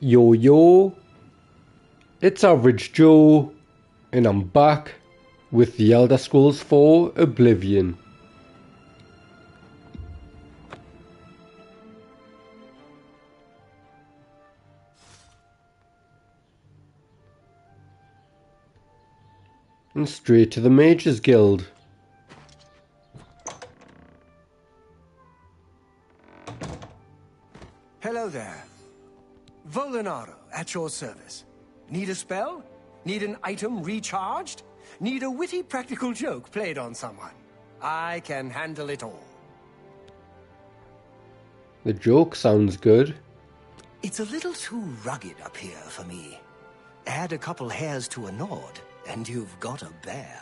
Yo yo, it's Average Joe, and I'm back with the Elder Scrolls 4 Oblivion. And straight to the Mages Guild. Hello there. Volinaro at your service. Need a spell? Need an item recharged? Need a witty practical joke played on someone? I can handle it all. The joke sounds good. It's a little too rugged up here for me. Add a couple hairs to a Nord, and you've got a bear.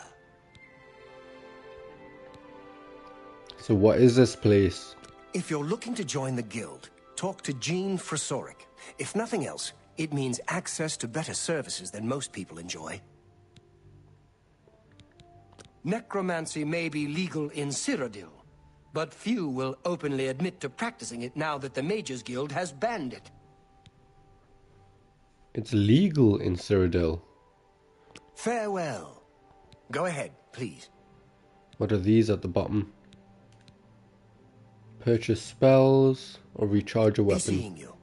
So what is this place? If you're looking to join the guild, talk to Jean Frasoric. If nothing else, it means access to better services than most people enjoy. Necromancy may be legal in Cyrodiil, but few will openly admit to practicing it now that the Mages Guild has banned it. It's legal in Cyrodiil. Farewell. Go ahead, please. What are these at the bottom? Purchase spells or recharge a weapon. Seeing you.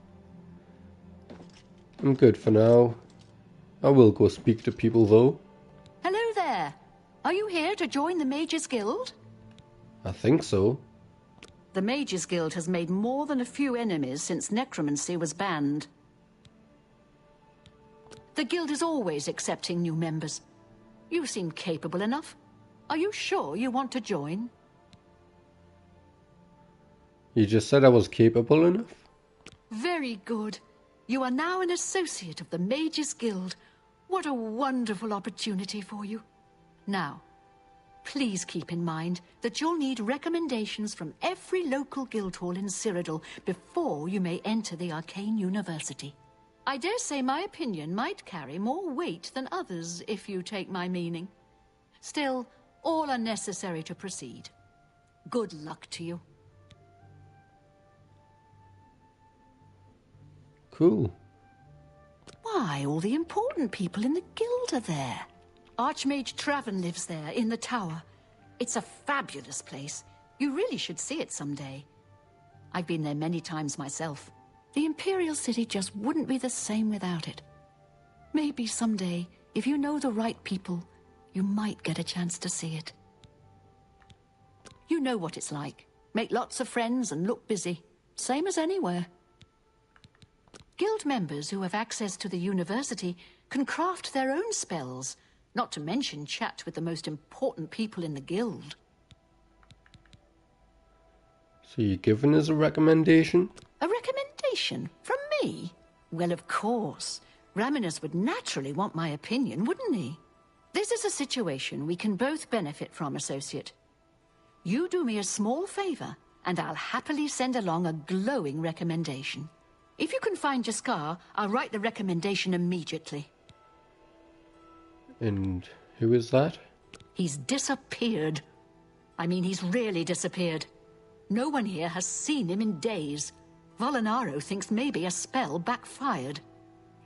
I'm good for now. I will go speak to people though. Hello there. Are you here to join the Mages Guild? I think so. The Mages Guild has made more than a few enemies since necromancy was banned. The guild is always accepting new members. You seem capable enough. Are you sure you want to join? You just said I was capable enough? Very good. You are now an associate of the Mages Guild. What a wonderful opportunity for you. Now, please keep in mind that you'll need recommendations from every local guild hall in Cyrodiil before you may enter the Arcane University. I dare say my opinion might carry more weight than others, if you take my meaning. Still, all are necessary to proceed. Good luck to you. Cool. Why, all the important people in the guild are there. Archmage Traven lives there, in the tower. It's a fabulous place. You really should see it someday. I've been there many times myself. The Imperial City just wouldn't be the same without it. Maybe someday, if you know the right people, you might get a chance to see it. You know what it's like. Make lots of friends and look busy. Same as anywhere. Guild members who have access to the university can craft their own spells, not to mention chat with the most important people in the guild. So you're giving us a recommendation? A recommendation? From me? Well, of course. Raminus would naturally want my opinion, wouldn't he? This is a situation we can both benefit from, associate. You do me a small favor, and I'll happily send along a glowing recommendation. If you can find Jaskar, I'll write the recommendation immediately. And who is that? He's disappeared. I mean, he's really disappeared. No one here has seen him in days. Volinaro thinks maybe a spell backfired.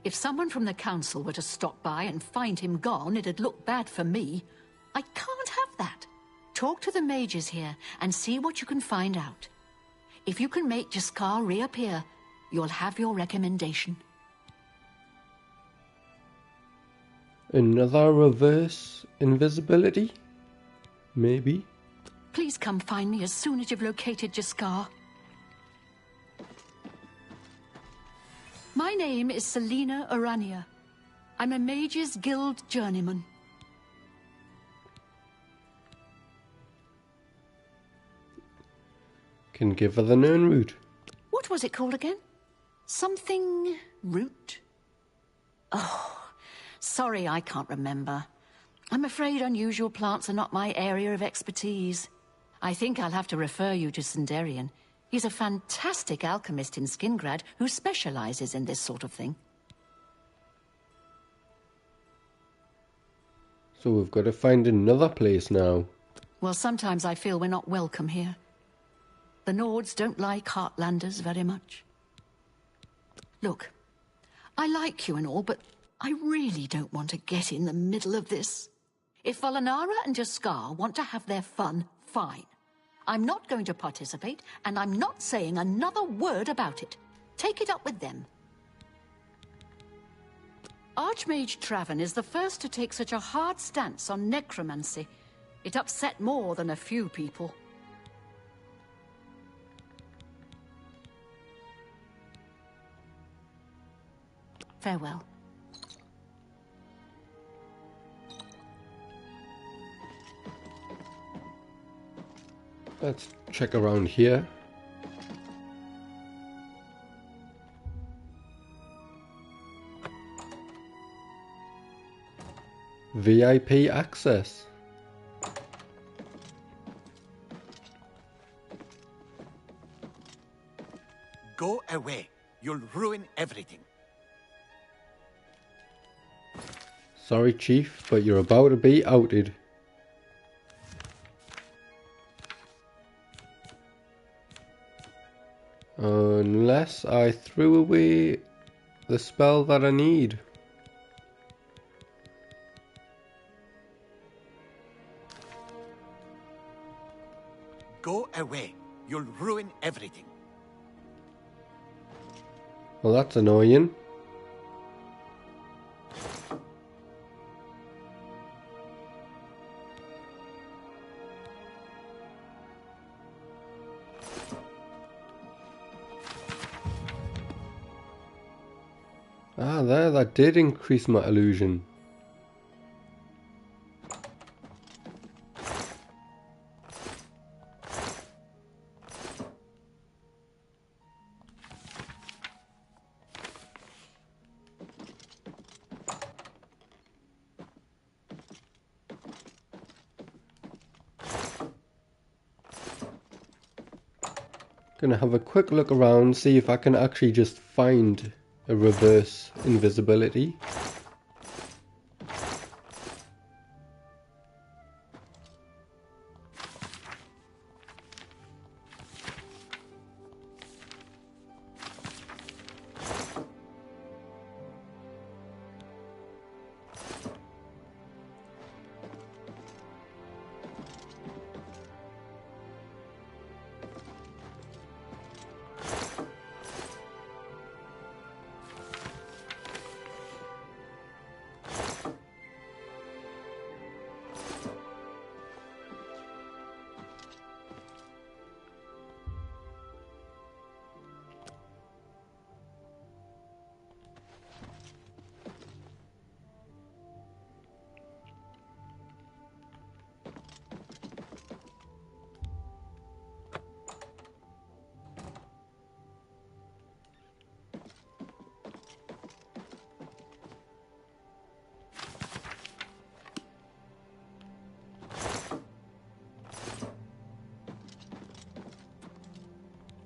If someone from the council were to stop by and find him gone, it'd look bad for me. I can't have that. Talk to the mages here and see what you can find out. If you can make Jaskar reappear, you'll have your recommendation. Another reverse invisibility? Maybe? Please come find me as soon as you've located Jaskar. My name is Selena Urania. I'm a Mages Guild journeyman. Can give her the known route. What was it called again? Something route? Oh, sorry, I can't remember. I'm afraid unusual plants are not my area of expertise. I think I'll have to refer you to Sindarian. He's a fantastic alchemist in Skingrad who specializes in this sort of thing. So we've got to find another place now. Well, sometimes I feel we're not welcome here. The Nords don't like Heartlanders very much. Look, I like you and all, but I really don't want to get in the middle of this. If Volinara and Jaskar want to have their fun, fine. I'm not going to participate, and I'm not saying another word about it. Take it up with them. Archmage Traven is the first to take such a hard stance on necromancy. It upset more than a few people. Farewell. Let's check around here. VIP access. Go away. You'll ruin everything. Sorry, Chief, but you're about to be outed. Unless I threw away the spell that I need. Go away. You'll ruin everything. Well, that's annoying. Ah, there, that did increase my illusion. Gonna have a quick look around, see if I can actually just find a reverse invisibility.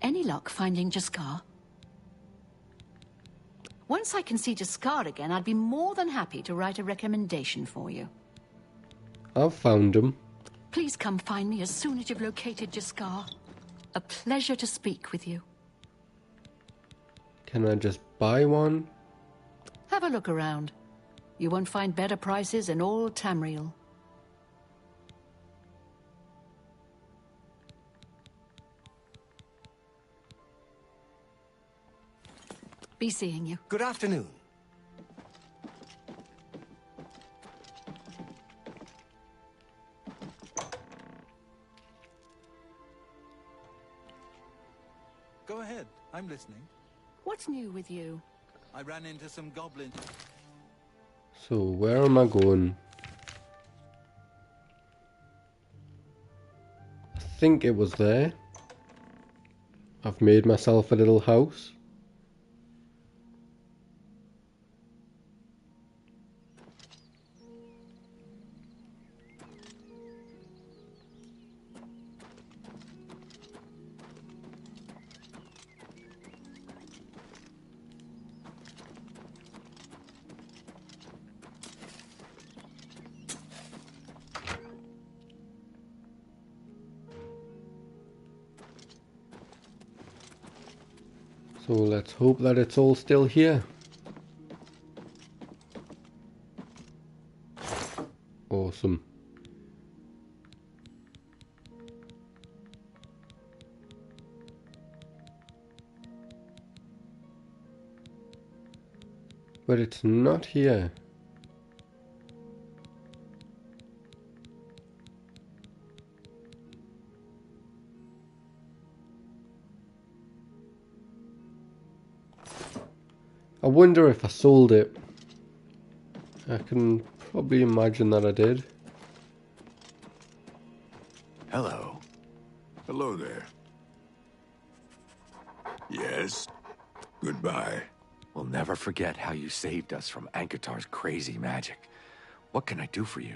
Any luck finding Jaskar? Once I can see Jaskar again, I'd be more than happy to write a recommendation for you. I've found him. Please come find me as soon as you've located Jaskar. A pleasure to speak with you. Can I just buy one? Have a look around. You won't find better prices in all Tamriel. Be seeing you. Good afternoon. Go ahead, I'm listening. What's new with you? I ran into some goblins. So where am I going? I think it was there. I've made myself a little house. So let's hope that it's all still here. But it's not here. I wonder if I sold it. I can probably imagine that I did. Hello. Hello there. Yes? Goodbye. We'll never forget how you saved us from Ankatar's crazy magic. What can I do for you?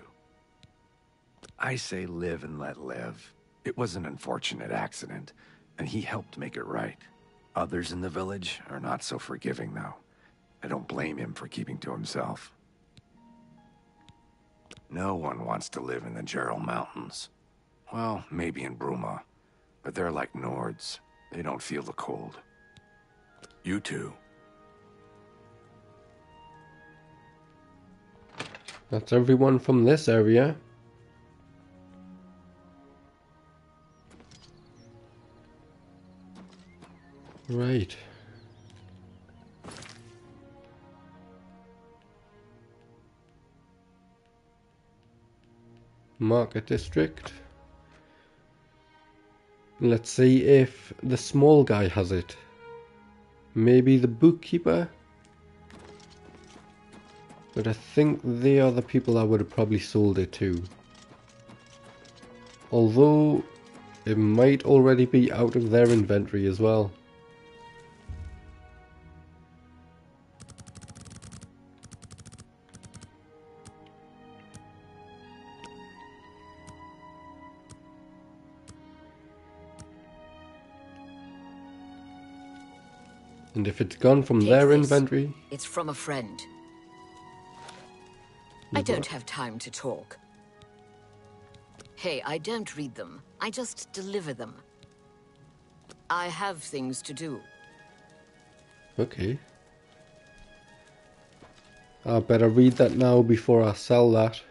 I say live and let live. It was an unfortunate accident, and he helped make it right. Others in the village are not so forgiving, though. I don't blame him for keeping to himself. No one wants to live in the Gerald Mountains. Well, maybe in Bruma, but they're like Nords. They don't feel the cold. You too. That's everyone from this area. Right. Market district. Let's see if the small guy has it. Maybe the bookkeeper? But I think they are the people I would have probably sold it to. Although, it might already be out of their inventory as well. And if it's gone from Take their this. inventory... It's from a friend. I don't have time to talk. Hey, I don't read them. I just deliver them. I have things to do. Okay. I better read that now before I sell that.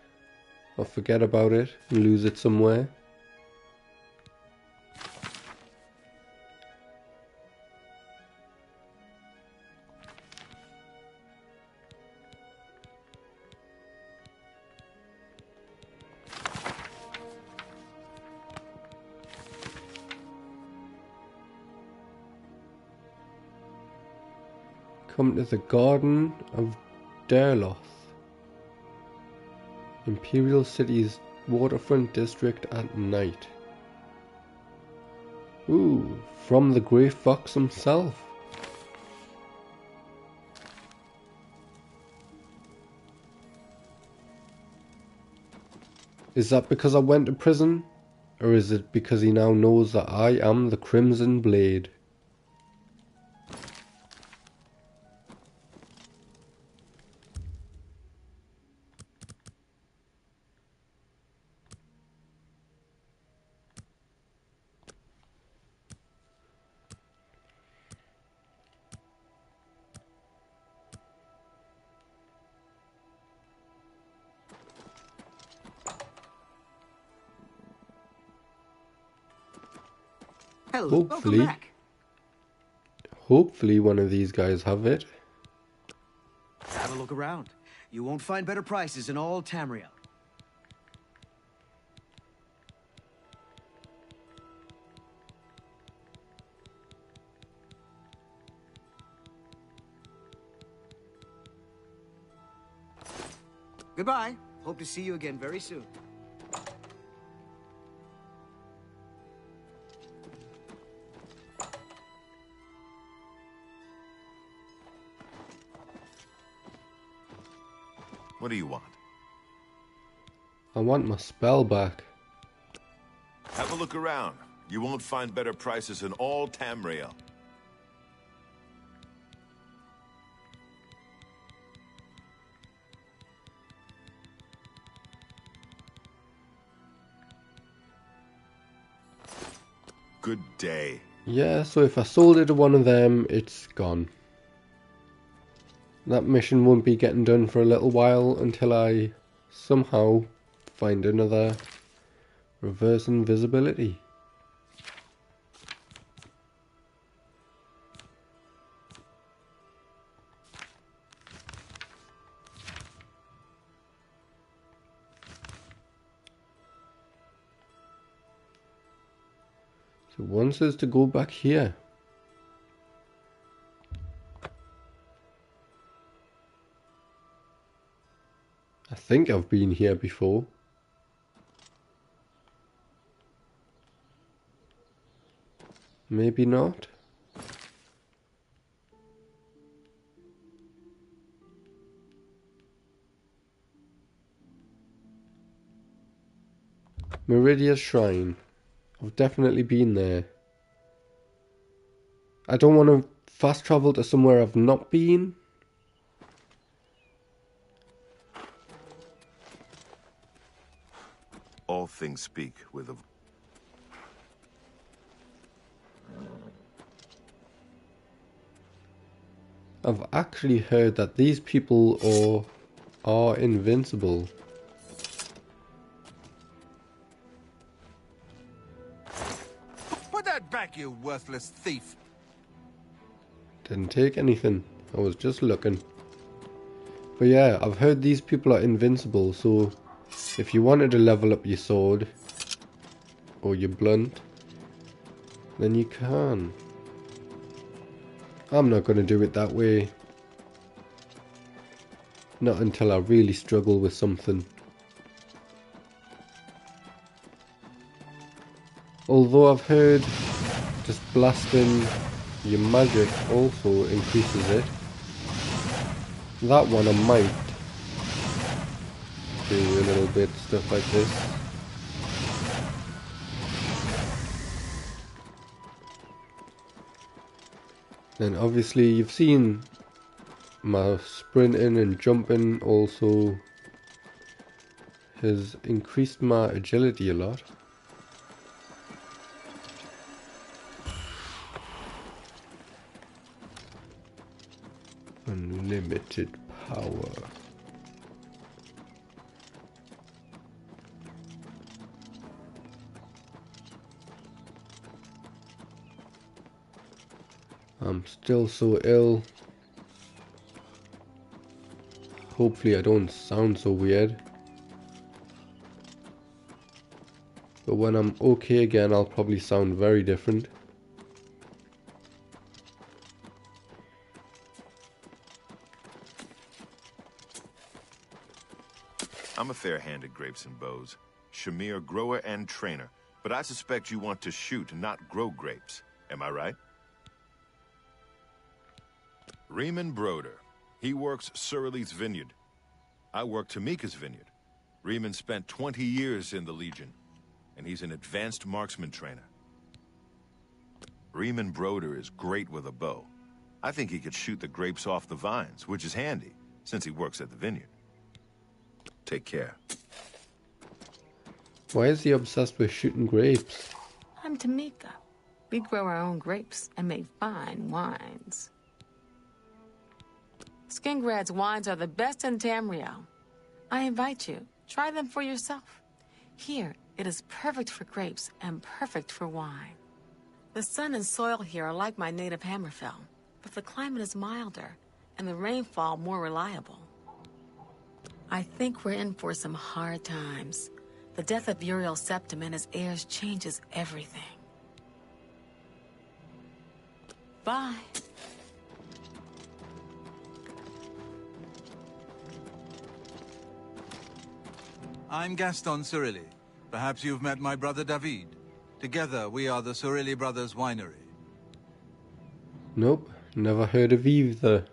Or forget about it and lose it somewhere. Come to the Garden of Derloth. Imperial City's waterfront district at night. Ooh, from the Grey Fox himself. Is that because I went to prison? Or is it because he now knows that I am the Crimson Blade? Hello, welcome back. Hopefully one of these guys have it. Have a look around. You won't find better prices in all Tamriel. Goodbye. Hope to see you again very soon. What do you want? I want my spell back. Have a look around. You won't find better prices in all Tamriel. Good day. Yeah, so if I sold it to one of them, it's gone. That mission won't be getting done for a little while until I somehow find another reverse invisibility. So one says to go back here. I think I've been here before. Maybe not. Meridia's Shrine. I've definitely been there. I don't want to fast travel to somewhere I've not been. All things speak with a... I've actually heard that these people are invincible. Put that back, you worthless thief! Didn't take anything. I was just looking. But yeah, I've heard these people are invincible, so if you wanted to level up your sword or your blunt, then you can. I'm not going to do it that way. Not until I really struggle with something. Although I've heard just blasting your magic also increases it. That one I might do a little bit stuff like this. Then obviously you've seen my sprinting and jumping also has increased my agility a lot. Unlimited power. I'm still so ill. Hopefully I don't sound so weird. But when I'm okay again, I'll probably sound very different. I'm a fair-handed grapes and bows. Shamir, grower and trainer. But I suspect you want to shoot, not grow grapes. Am I right? Riemann Broder. He works Surly's vineyard. I work Tamika's vineyard. Riemann spent 20 years in the Legion, and he's an advanced marksman trainer. Riemann Broder is great with a bow. I think he could shoot the grapes off the vines, which is handy, since he works at the vineyard. Take care. Why is he obsessed with shooting grapes? I'm Tamika. We grow our own grapes and make fine wines. Skingrad's wines are the best in Tamriel. I invite you, try them for yourself. Here, it is perfect for grapes and perfect for wine. The sun and soil here are like my native Hammerfell, but the climate is milder and the rainfall more reliable. I think we're in for some hard times. The death of Uriel Septim and his heirs changes everything. Bye. I'm Gaston Cyrilli. Perhaps you've met my brother David. Together, we are the Cyrilli Brothers Winery. Nope, never heard of either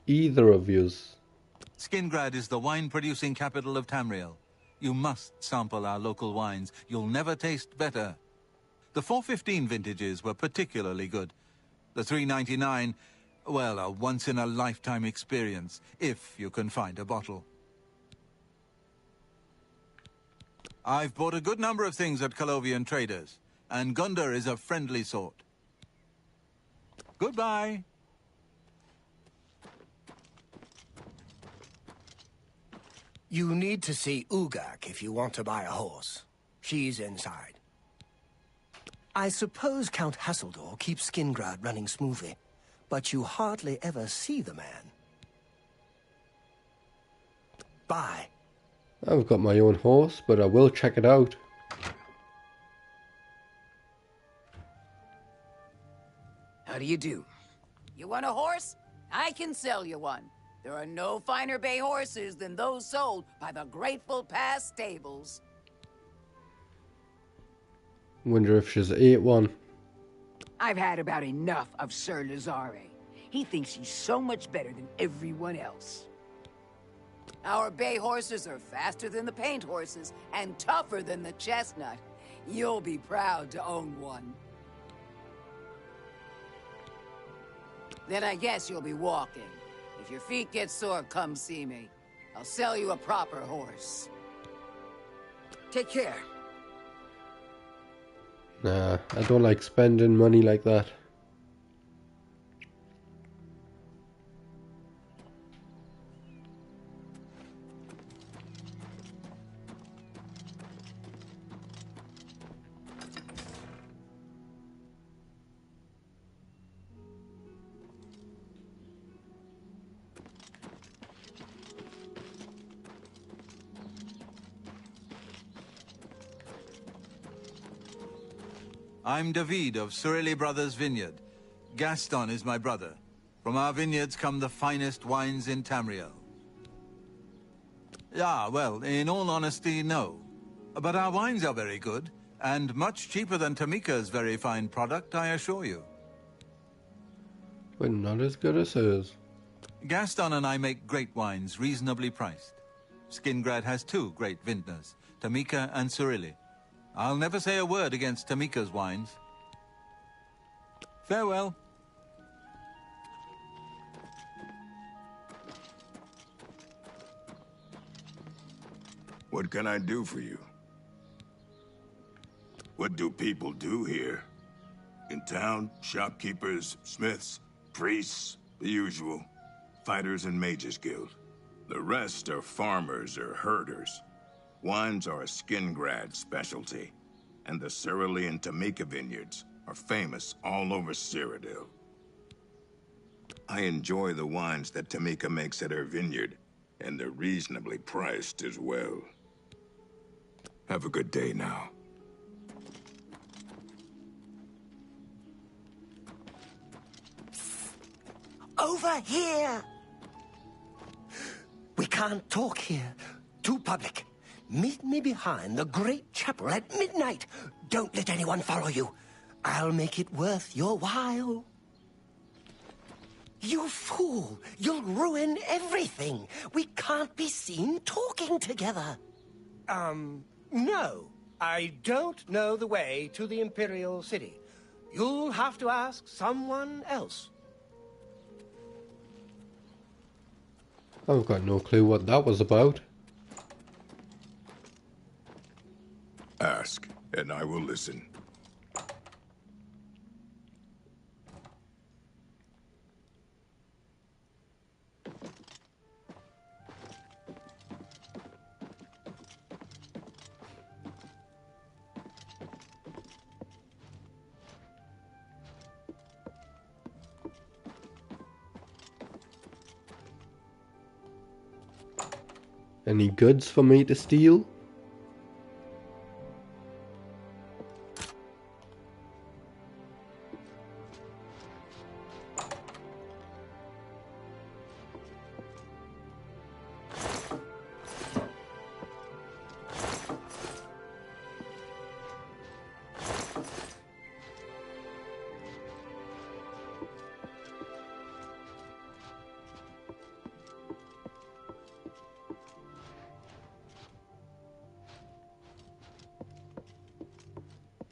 of yous. Skingrad is the wine-producing capital of Tamriel. You must sample our local wines. You'll never taste better. The 415 vintages were particularly good. The 399, well, a once-in-a-lifetime experience, if you can find a bottle. I've bought a good number of things at Colovian traders, and Gunda is a friendly sort. Goodbye. You need to see Ugak if you want to buy a horse. She's inside. I suppose Count Hasseldor keeps Skingrad running smoothly, but you hardly ever see the man. Bye. I've got my own horse, but I will check it out. do you do? You want a horse? I can sell you one. There are no finer bay horses than those sold by the Grateful Pass stables. Wonder if she's ate one. I've had about enough of Sir Lazare. He thinks he's so much better than everyone else. Our bay horses are faster than the paint horses and tougher than the chestnut. You'll be proud to own one. Then I guess you'll be walking. If your feet get sore, come see me. I'll sell you a proper horse. Take care. Nah, I don't like spending money like that. I'm David of Surili Brothers Vineyard. Gaston is my brother. From our vineyards come the finest wines in Tamriel. Yeah, well, in all honesty, no. But our wines are very good, and much cheaper than Tamika's very fine product, I assure you. But not as good as hers. Gaston and I make great wines, reasonably priced. Skingrad has two great vintners, Tamika and Surili. I'll never say a word against Tamika's wines. Farewell. What can I do for you? What do people do here? In town, shopkeepers, smiths, priests, the usual. Fighters and mages guild. The rest are farmers or herders. Wines are a Skingrad specialty, and the Surili and Tamika vineyards are famous all over Cyrodiil. I enjoy the wines that Tamika makes at her vineyard, and they're reasonably priced as well. Have a good day now. Over here! We can't talk here. Too public. Meet me behind the great chapel at midnight. Don't let anyone follow you. I'll make it worth your while. You fool! You'll ruin everything. We can't be seen talking together. No. I don't know the way to the Imperial City. You'll have to ask someone else. I've got no clue what that was about. Ask, and I will listen. Any goods for me to steal?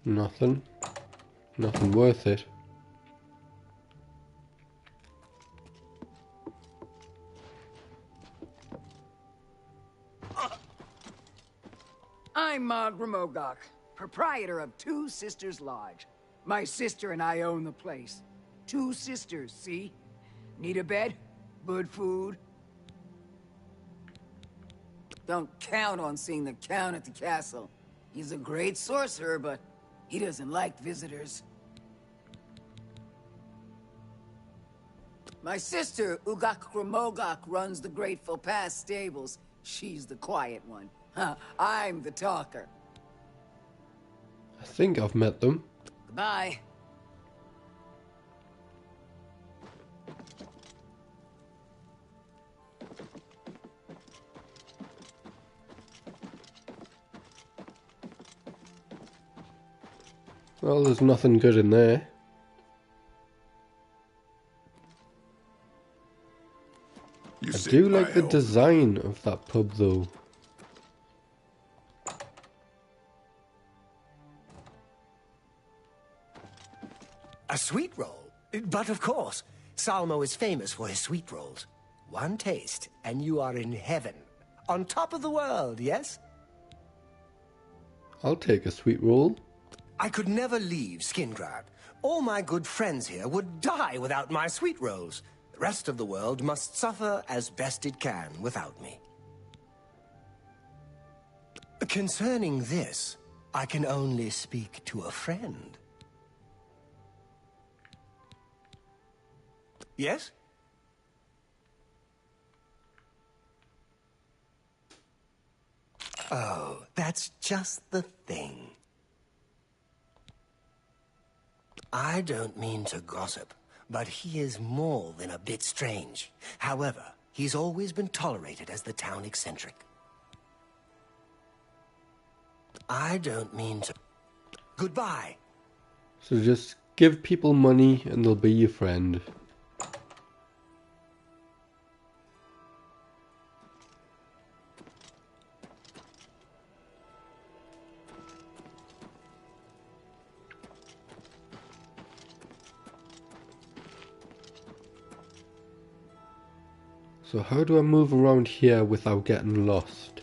Nothing. Nothing worth it. I'm Mog Remogok, proprietor of Two Sisters Lodge. My sister and I own the place. Two sisters, see? Need a bed? Good food? Don't count on seeing the Count at the castle. He's a great sorcerer, but he doesn't like visitors. My sister, Ugak Remogok, runs the Grateful Pass stables. She's the quiet one. I'm the talker. I think I've met them. Goodbye. Well, there's nothing good in there. You I saved do my like the health. design of that pub though. A sweet roll? But of course, Salmo is famous for his sweet rolls. One taste, and you are in heaven. On top of the world, yes? I'll take a sweet roll. I could never leave Skingrad. All my good friends here would die without my sweet rolls. The rest of the world must suffer as best it can without me. Concerning this, I can only speak to a friend. Yes? Oh, that's just the thing. I don't mean to gossip, but he is more than a bit strange. However, he's always been tolerated as the town eccentric. I don't mean to... Goodbye. So just give people money and they'll be your friend. So how do I move around here without getting lost?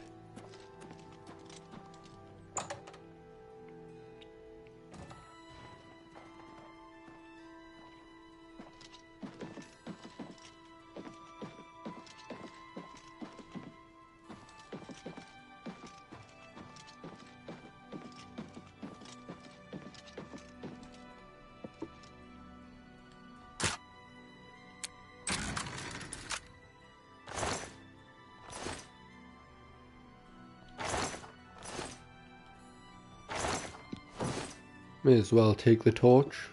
May as well take the torch.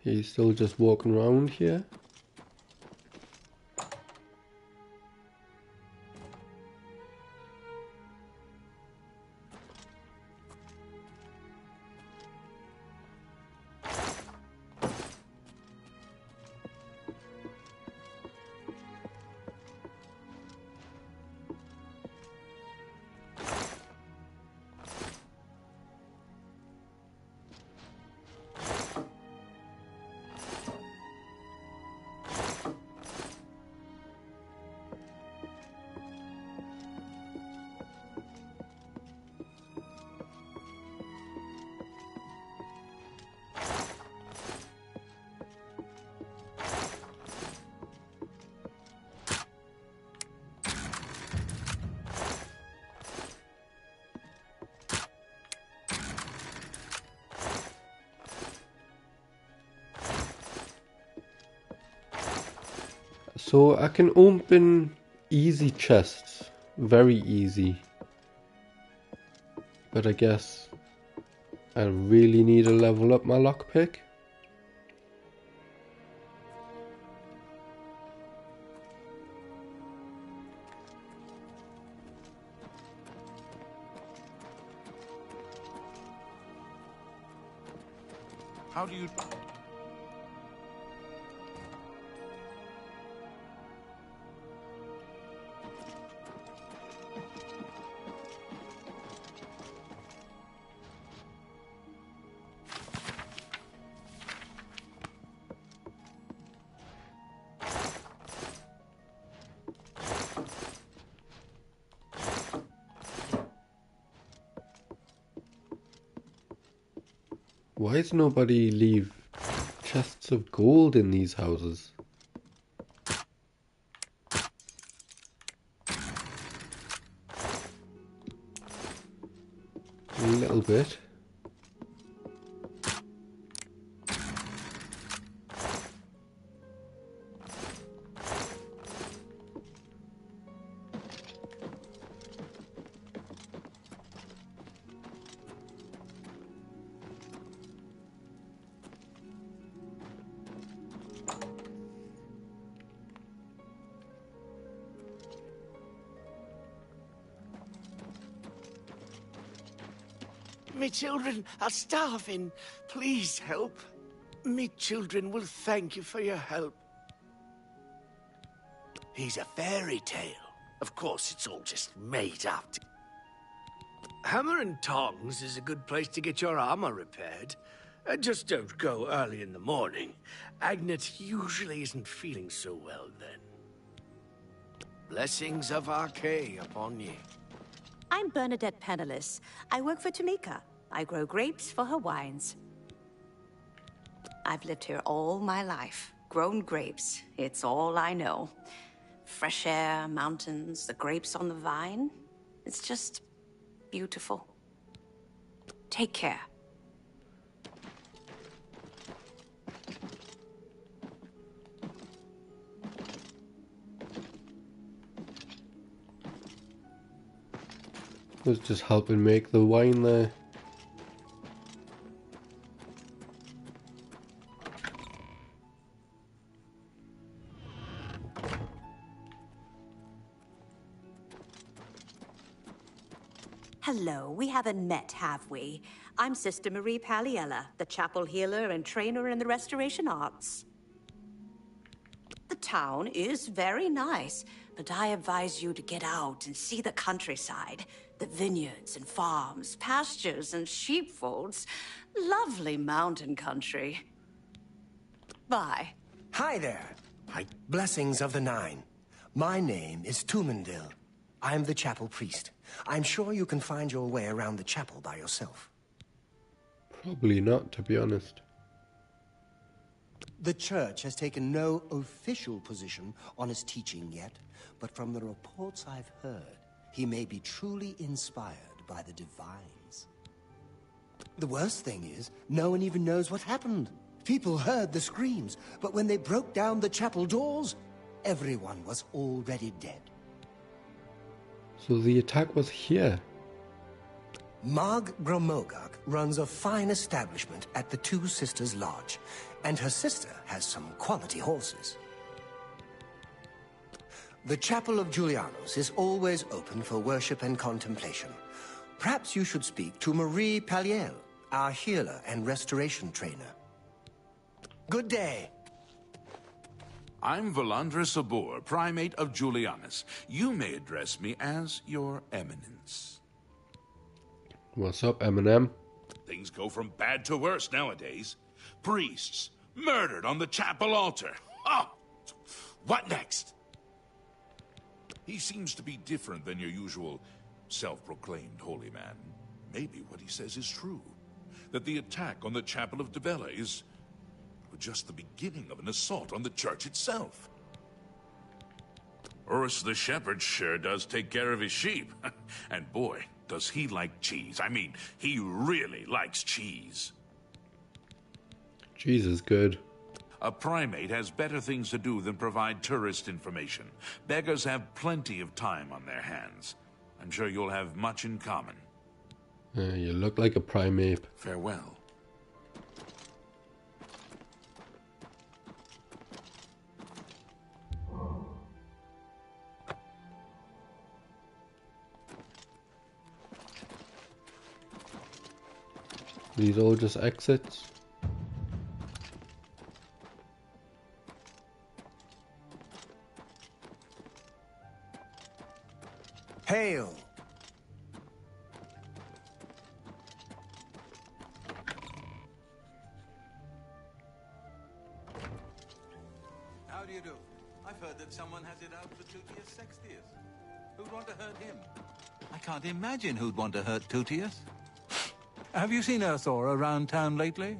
He's still just walking around here. So I can open easy chests, very easy. But I guess I really need to level up my lockpick. How do you... Why does nobody leave chests of gold in these houses. A little bit. Me children are starving. Please help. Me children will thank you for your help. He's a fairy tale. Of course, it's all just made up. Hammer and Tongs is a good place to get your armor repaired. Just don't go early in the morning. Agnet usually isn't feeling so well then. Blessings of Arcay upon ye. I'm Bernadette Penniless. I work for Tamika. I grow grapes for her wines. I've lived here all my life. Grown grapes. It's all I know. Fresh air, mountains, the grapes on the vine. It's just beautiful. Take care. Was just helping make the wine there. Hello, we haven't met, have we? I'm Sister Marie Paliella, the chapel healer and trainer in the restoration arts. The town is very nice, but I advise you to get out and see the countryside. The vineyards and farms, pastures and sheepfolds. Lovely mountain country. Bye. Hi there. Hi. Blessings of the Nine. My name is Tumendil. I'm the chapel priest. I'm sure you can find your way around the chapel by yourself. Probably not, to be honest. The church has taken no official position on his teaching yet, but from the reports I've heard, he may be truly inspired by the divines. The worst thing is, no one even knows what happened. People heard the screams, but when they broke down the chapel doors, everyone was already dead. So the attack was here. Marg Gromogak runs a fine establishment at the Two Sisters Lodge, and her sister has some quality horses. The Chapel of Julianos is always open for worship and contemplation. Perhaps you should speak to Marie Paliel, our healer and restoration trainer. Good day. I'm Valandra Sabor, Primate of Julianus. You may address me as Your Eminence. What's up, Eminem? Things go from bad to worse nowadays. Priests murdered on the chapel altar. Oh! What next? He seems to be different than your usual self-proclaimed holy man. Maybe what he says is true. That the attack on the Chapel of Devella is just the beginning of an assault on the church itself. Urus the shepherd sure does take care of his sheep. And boy, does he like cheese. I mean, he really likes cheese. Cheese is good. A primate has better things to do than provide tourist information. Beggars have plenty of time on their hands. I'm sure you'll have much in common. You look like a primate. Farewell. These all just exits. Hail! How do you do? I've heard that someone has it out for Tutius Sextius. Who'd want to hurt him? I can't imagine who'd want to hurt Tutius. Have you seen Earthor around town lately?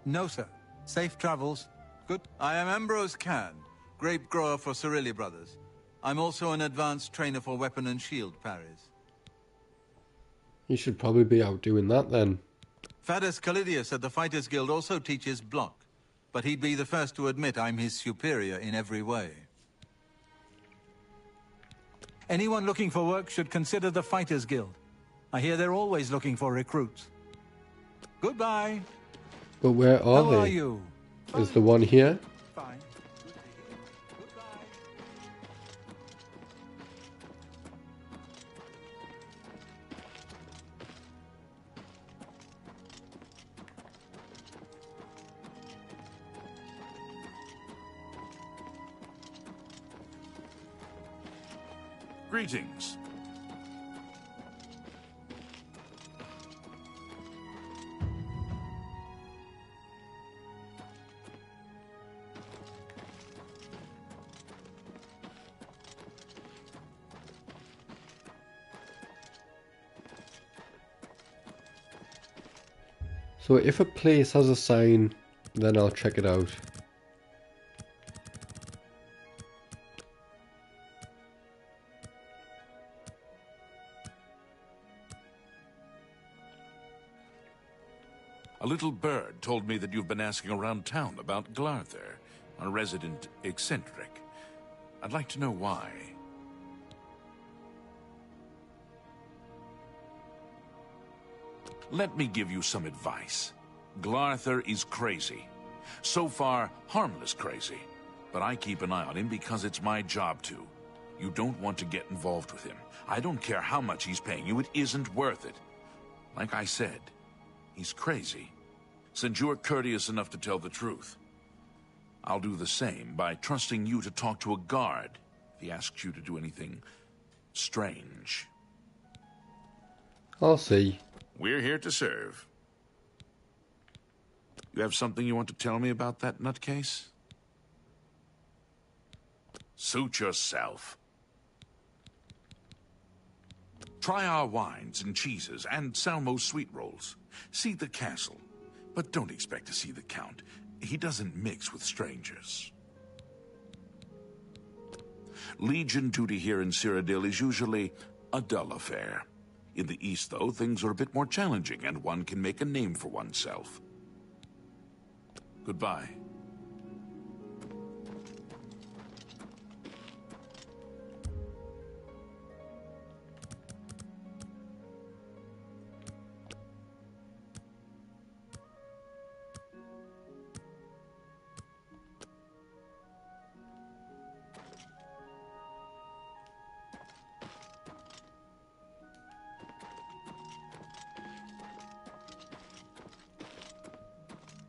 No, sir. Safe travels. Good. I am Ambrose Can, grape grower for Cirilli Brothers. I'm also an advanced trainer for weapon and shield parries. You should probably be out doing that then. Fadus Calidius at the Fighters Guild also teaches block, but he'd be the first to admit I'm his superior in every way. Anyone looking for work should consider the Fighters Guild. I hear they're always looking for recruits. Goodbye. But where are they? How are you? Is the one here? Fine. Greetings. So if a place has a sign, then I'll check it out. A little bird told me that you've been asking around town about Glarther, a resident eccentric. I'd like to know why. Let me give you some advice. Glarther is crazy. So far, harmless crazy. But I keep an eye on him because it's my job to. You don't want to get involved with him. I don't care how much he's paying you, it isn't worth it. Like I said, he's crazy. Since you're courteous enough to tell the truth, I'll do the same by trusting you to talk to a guard if he asks you to do anything strange. I'll see. We're here to serve. You have something you want to tell me about that nutcase? Suit yourself. Try our wines and cheeses and Salmo's sweet rolls. See the castle, but don't expect to see the Count. He doesn't mix with strangers. Legion duty here in Cyrodiil is usually a dull affair. In the East, though, things are a bit more challenging, and one can make a name for oneself. Goodbye.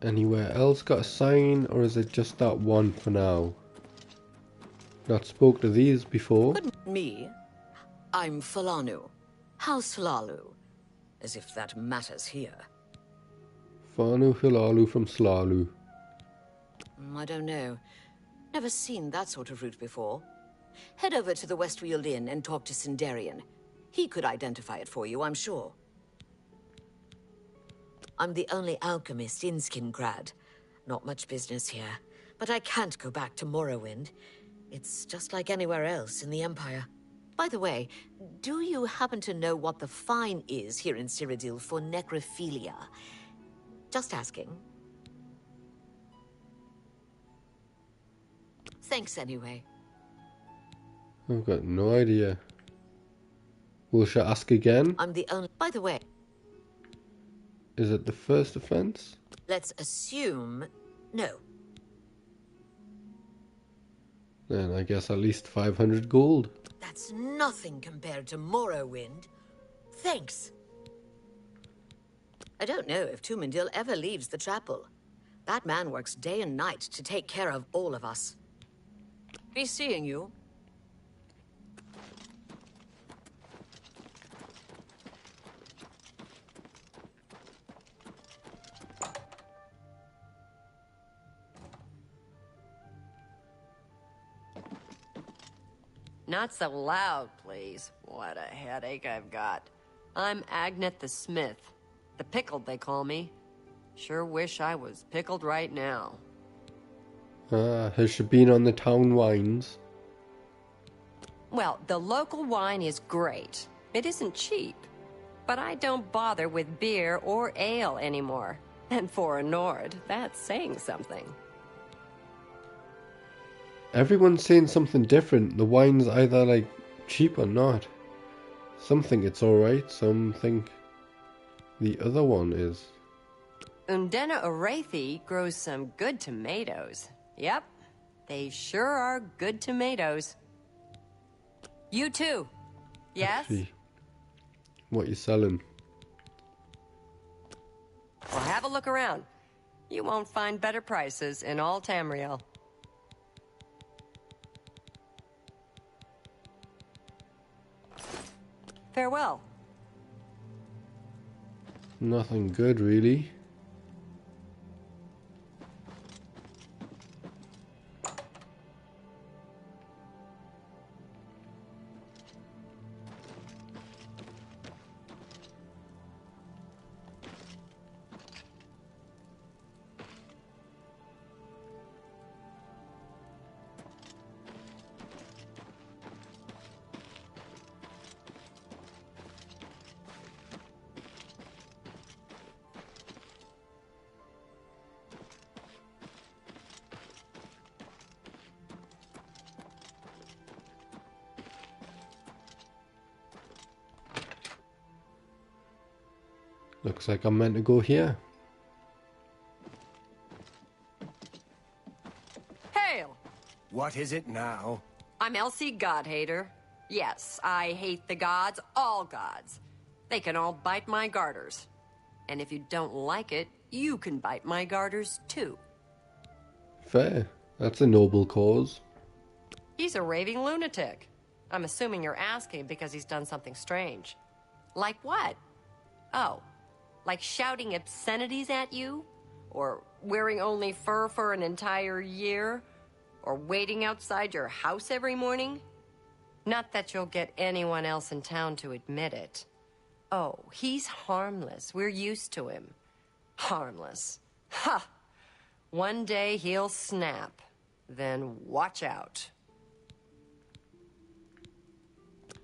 Anywhere else got a sign, or is it just that one for now? Not spoke to these before. Me? I'm Falanu. House Lalu. As if that matters here. Fanu Hilalu from Slalu. I don't know. Never seen that sort of route before. Head over to the Westfield Inn and talk to Sindarian. He could identify it for you, I'm sure. I'm the only alchemist in Skingrad. Not much business here, but I can't go back to Morrowind. It's just like anywhere else in the Empire. By the way, do you happen to know what the fine is here in Cyrodiil for necrophilia? Just asking. Thanks anyway. I've got no idea. Will she ask again? I'm the only... By the way... Is it the first offense? Let's assume... no. Then I guess at least 500 gold. That's nothing compared to Morrowind. Thanks. I don't know if Tumendil ever leaves the chapel. That man works day and night to take care of all of us. Be seeing you. Not so loud, please. What a headache I've got. I'm Agnet the Smith. The Pickled, they call me. Sure wish I was pickled right now. Has she been on the town wines? Well, the local wine is great. It isn't cheap. But I don't bother with beer or ale anymore. And for a Nord, that's saying something. Everyone's saying something different. The wine's either like cheap or not. Some think it's alright, some think the other one is. Undena Orethi grows some good tomatoes. Yep, they sure are good tomatoes. You too. Yes? Actually, what you selling? Well, have a look around. You won't find better prices in all Tamriel. Farewell. Nothing good, really. Looks like I'm meant to go here. Hail! What is it now? I'm Elsie Godhater. Yes, I hate the gods, all gods. They can all bite my garters. And if you don't like it, you can bite my garters too. Fair. That's a noble cause. He's a raving lunatic. I'm assuming you're asking because he's done something strange. Like what? Oh, like shouting obscenities at you? Or wearing only fur for an entire year? Or waiting outside your house every morning? Not that you'll get anyone else in town to admit it. Oh, he's harmless. We're used to him. Harmless. Ha! One day he'll snap. Then watch out.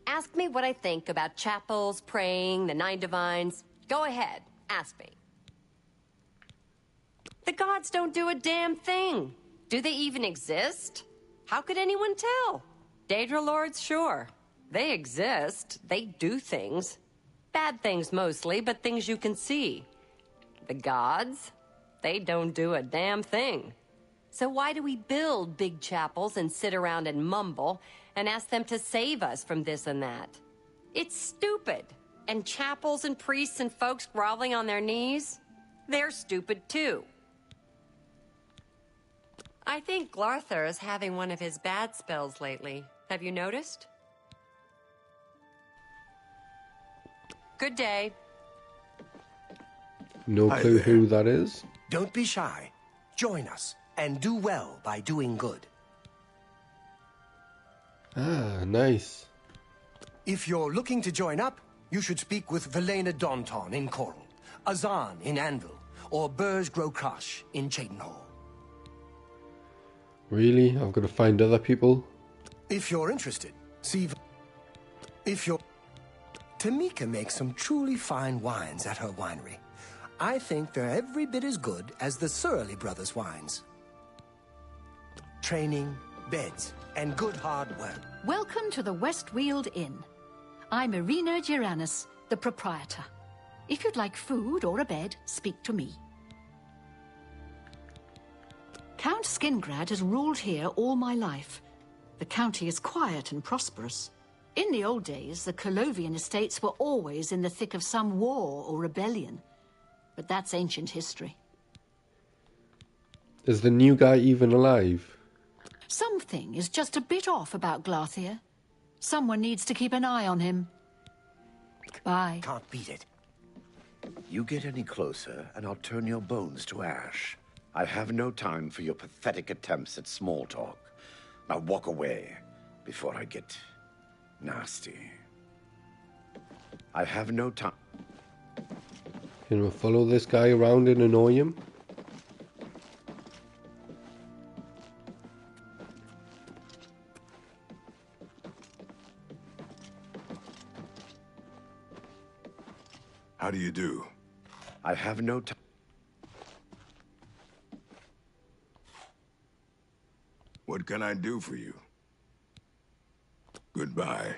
Ask me what I think about chapels, praying, the Nine Divines. Go ahead, ask me. The gods don't do a damn thing. Do they even exist? How could anyone tell? Daedra Lords, sure. They exist. They do things. Bad things mostly, but things you can see. The gods? They don't do a damn thing. So why do we build big chapels and sit around and mumble and ask them to save us from this and that? It's stupid. And chapels and priests and folks groveling on their knees? They're stupid too. I think Glarthur is having one of his bad spells lately. Have you noticed? Good day. No clue who that is. Don't be shy. Join us, and do well by doing good. Ah, nice. If you're looking to join up, you should speak with Velena Daunton in Coral, Azan in Anvil, or Burj Grokrush in Cheydinhal. Really? I've got to find other people? If you're interested, see... Tamika makes some truly fine wines at her winery. I think they're every bit as good as the Surly Brothers wines. Training, beds, and good hard work. Welcome to the Westweald Inn. I'm Irina Giranus, the proprietor. If you'd like food or a bed, speak to me. Count Skingrad has ruled here all my life. The county is quiet and prosperous. In the old days, the Colovian estates were always in the thick of some war or rebellion. But that's ancient history. Is the new guy even alive? Something is just a bit off about Glarthir. Someone needs to keep an eye on him. Bye. Can't beat it. You get any closer, and I'll turn your bones to ash. I have no time for your pathetic attempts at small talk. Now walk away before I get nasty. I have no time. Can we follow this guy around and annoy him? How do you do? I have no time. What can I do for you? Goodbye.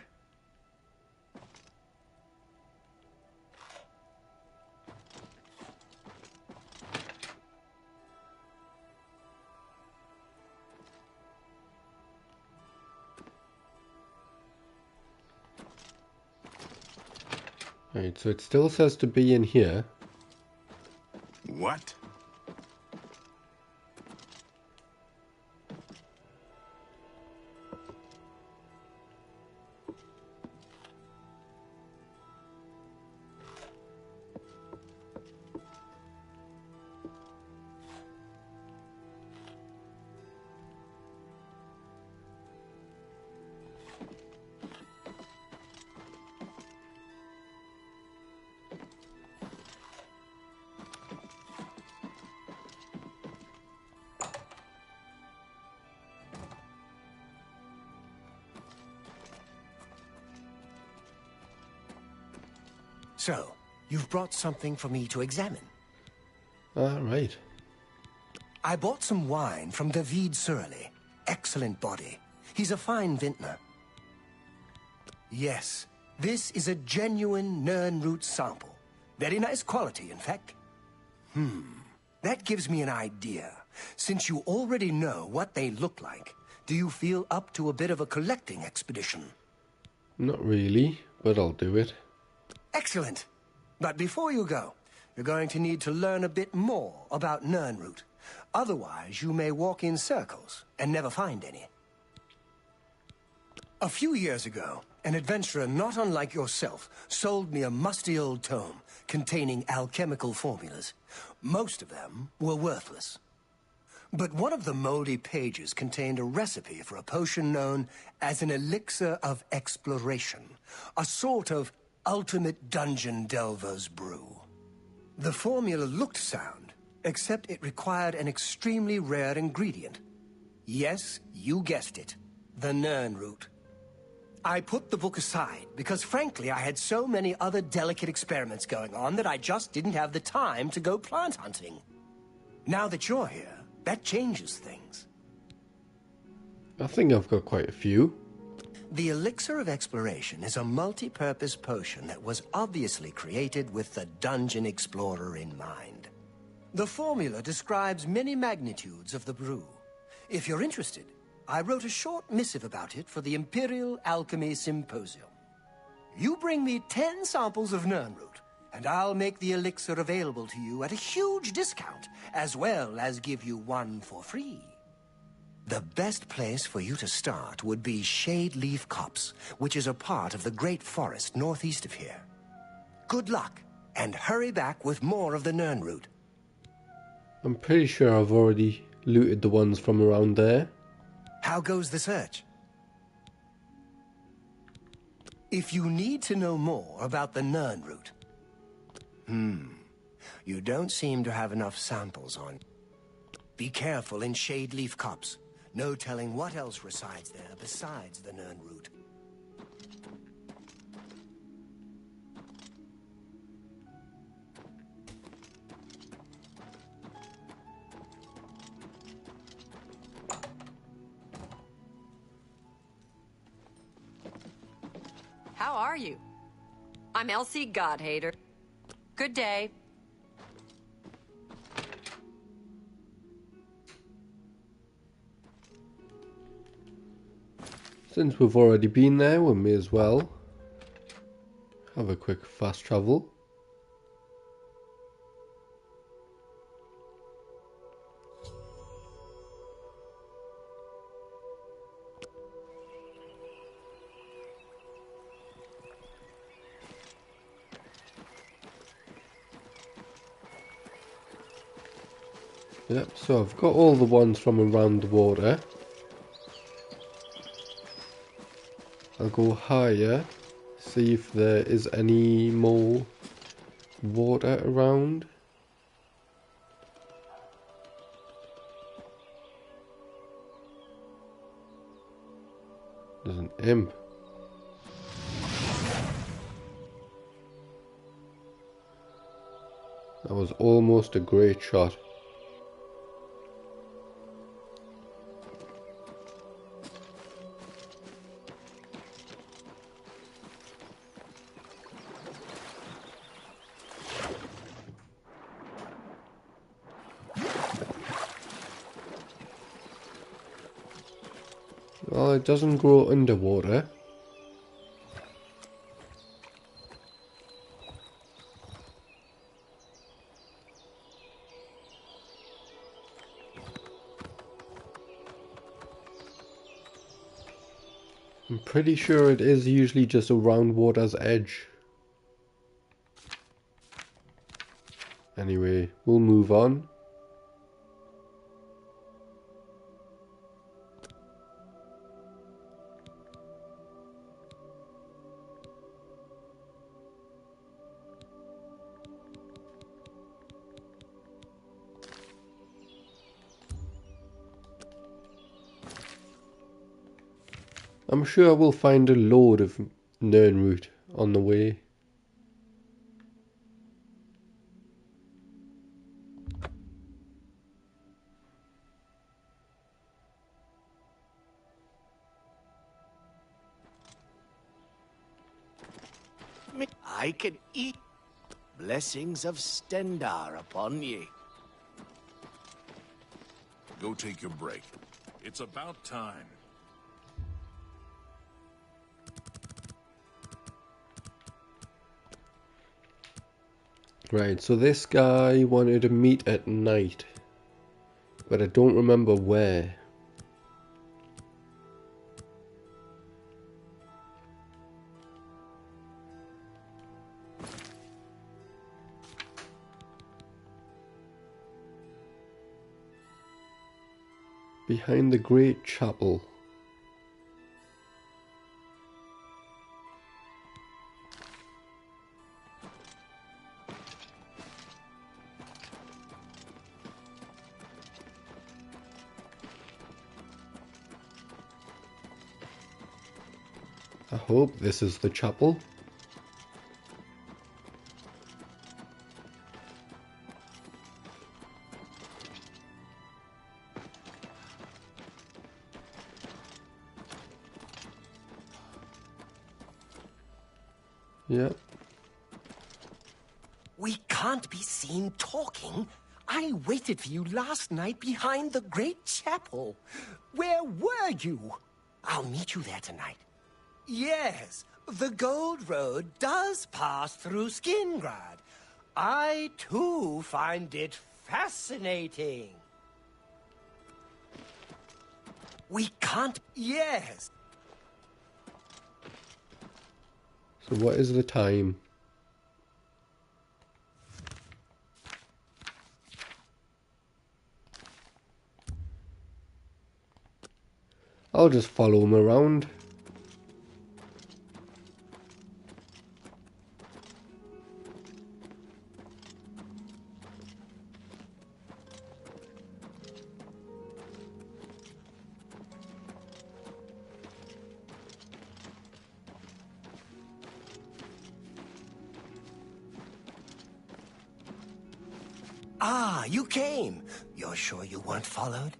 Right, so it still says to be in here. What? So, you've brought something for me to examine. Right. I bought some wine from David Surly. Excellent body. He's a fine vintner. Yes, this is a genuine Nernroot sample. Very nice quality, in fact. That gives me an idea. Since you already know what they look like, do you feel up to a bit of a collecting expedition? Not really, but I'll do it. Excellent. But before you go, you're going to need to learn a bit more about Nernroot. Otherwise, you may walk in circles and never find any. A few years ago, an adventurer not unlike yourself sold me a musty old tome containing alchemical formulas. Most of them were worthless. But one of the moldy pages contained a recipe for a potion known as an elixir of exploration, a sort of ultimate dungeon delver's brew. The formula looked sound, except it required an extremely rare ingredient. Yes, you guessed it, the Nernroot. I put the book aside because, frankly, I had so many other delicate experiments going on that I just didn't have the time to go plant hunting. Now that you're here, that changes things. I think I've got quite a few. The Elixir of Exploration is a multi-purpose potion that was obviously created with the Dungeon Explorer in mind. The formula describes many magnitudes of the brew. If you're interested, I wrote a short missive about it for the Imperial Alchemy Symposium. You bring me 10 samples of Nernroot, and I'll make the elixir available to you at a huge discount, as well as give you one for free. The best place for you to start would be Shade Leaf Copse, which is a part of the Great Forest northeast of here. Good luck, and hurry back with more of the Nernroot. I'm pretty sure I've already looted the ones from around there. How goes the search? If you need to know more about the Nernroot, you don't seem to have enough samples on. Be careful in Shade Leaf Copse. No telling what else resides there besides the Nernroot. How are you? I'm Elsie Godhater. Good day. Since we've already been there, we may as well have a quick fast travel. Yep, so I've got all the ones from around the water. I'll go higher, see if there is any more water around. There's an imp. That was almost a great shot. Well, it doesn't grow underwater. I'm pretty sure it is usually just around water's edge. Anyway, we'll move on. I'm sure we'll find a load of Nirnroot on the way. I can eat. Blessings of Stendar upon ye. Go take your break. It's about time. Right, so this guy wanted to meet at night, but I don't remember where. Behind the great chapel. I hope this is the chapel. Yeah. We can't be seen talking. I waited for you last night behind the great chapel. Where were you? I'll meet you there tonight. Yes, the Gold Road does pass through Skingrad. I, too, find it fascinating. We can't... Yes. So what is the time? I'll just follow him around. Ah, you came. You're sure you weren't followed?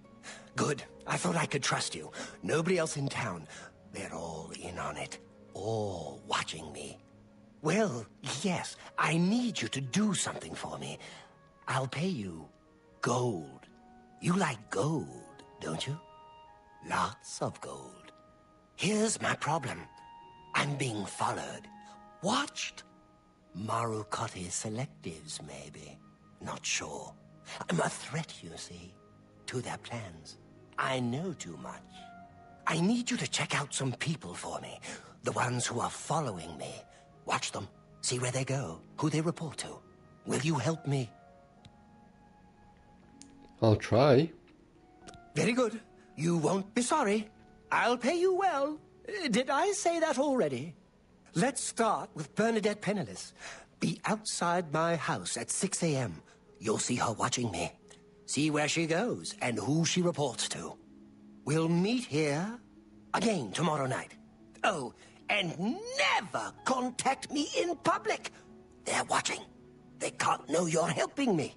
Good. I thought I could trust you. Nobody else in town. They're all in on it. All watching me. Well, yes, I need you to do something for me. I'll pay you gold. You like gold, don't you? Lots of gold. Here's my problem. I'm being followed. Watched. Marukotti selectives, maybe. Not sure. I'm a threat, you see, to their plans. I know too much. I need you to check out some people for me. The ones who are following me. Watch them. See where they go. Who they report to. Will you help me? I'll try. Very good. You won't be sorry. I'll pay you well. Did I say that already? Let's start with Bernadette Penniless. Be outside my house at 6 a.m. You'll see her watching me. See where she goes and who she reports to. We'll meet here again tomorrow night. Oh, and never contact me in public. They're watching. They can't know you're helping me.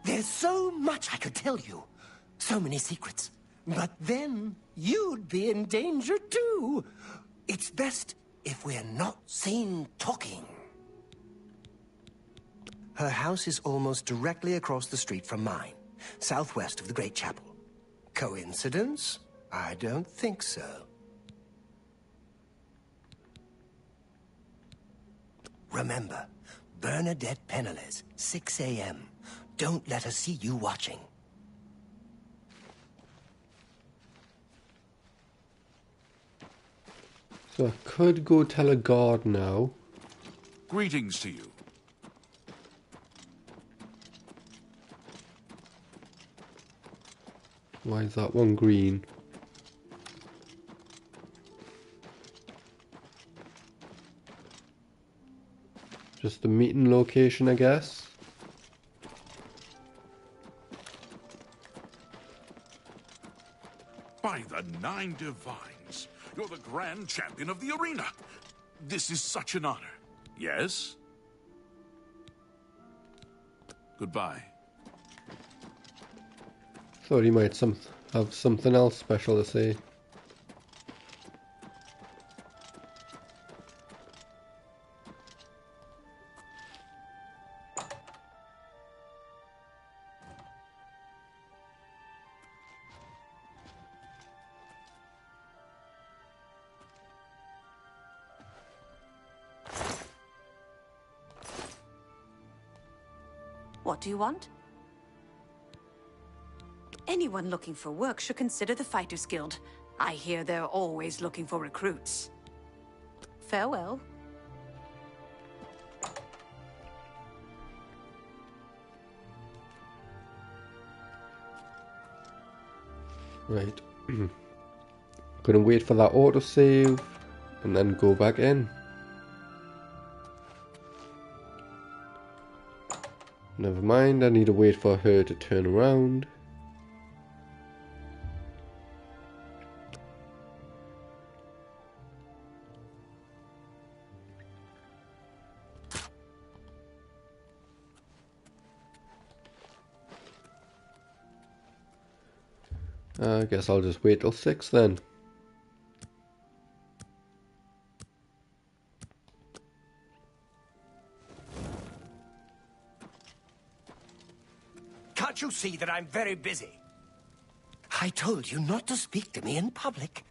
There's so much I could tell you. So many secrets. But then you'd be in danger too. It's best if we're not seen talking. Her house is almost directly across the street from mine, southwest of the Great Chapel. Coincidence? I don't think so. Remember, Bernadette Penniless, 6 a.m. Don't let her see you watching. So I could go tell a guard now. Greetings to you. Why is that one green? Just the meeting location, I guess. By the 9 divines, you're the grand champion of the arena. This is such an honor. Yes? Goodbye. Thought he might have something else special to say. What do you want? Anyone looking for work should consider the Fighters Guild. I hear they're always looking for recruits. Farewell. Right. Gonna wait for that autosave and then go back in. Never mind, I need to wait for her to turn around. I guess I'll just wait till 6 then. Can't you see that I'm very busy? I told you not to speak to me in public.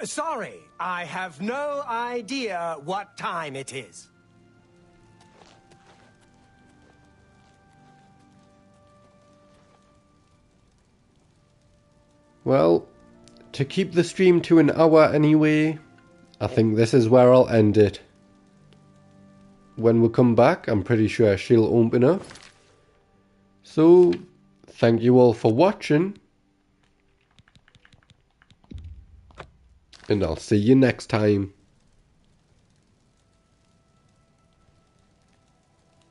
Sorry. I have no idea what time it is. Well, to keep the stream to an hour anyway, I think this is where I'll end it. When we come back, I'm pretty sure she'll open up. So, thank you all for watching. And I'll see you next time.